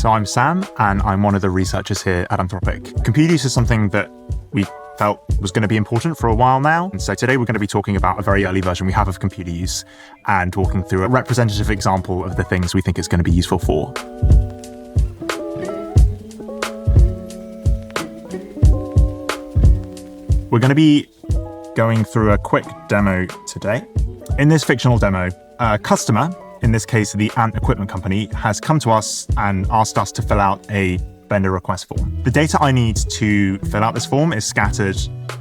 So I'm Sam, and I'm one of the researchers here at Anthropic. Computer use is something that we felt was going to be important for a while now. And so today we're going to be talking about a very early version we have of computer use and walking through a representative example of the things we think it's going to be useful for. We're going to be going through a quick demo today. In this fictional demo, a customer, in this case the Ant Equipment Company, has come to us and asked us to fill out a vendor request form. The data I need to fill out this form is scattered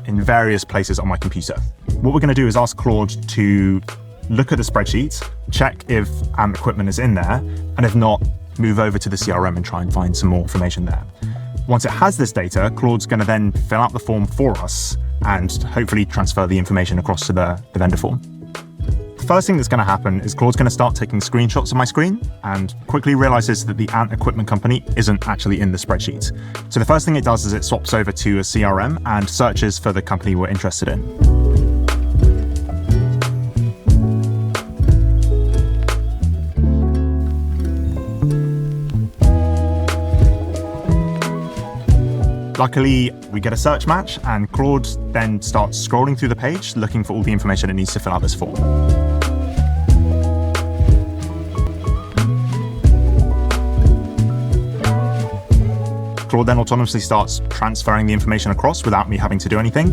in various places on my computer. What we're going to do is ask Claude to look at the spreadsheet, check if Ant Equipment is in there, and if not, move over to the CRM and try and find some more information there. Once it has this data, Claude's going to then fill out the form for us and hopefully transfer the information across to the vendor form. The first thing that's going to happen is Claude's going to start taking screenshots of my screen and quickly realizes that the Ant Equipment Company isn't actually in the spreadsheet. So the first thing it does is it swaps over to a CRM and searches for the company we're interested in. Luckily, we get a search match, and Claude then starts scrolling through the page, looking for all the information it needs to fill out this form. Claude then autonomously starts transferring the information across without me having to do anything,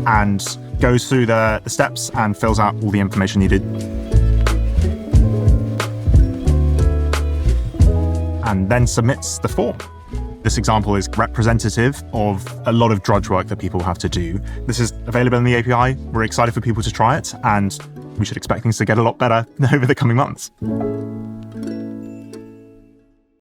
and goes through the steps and fills out all the information needed. And then submits the form. This example is representative of a lot of drudge work that people have to do. This is available in the API. We're excited for people to try it, and we should expect things to get a lot better over the coming months.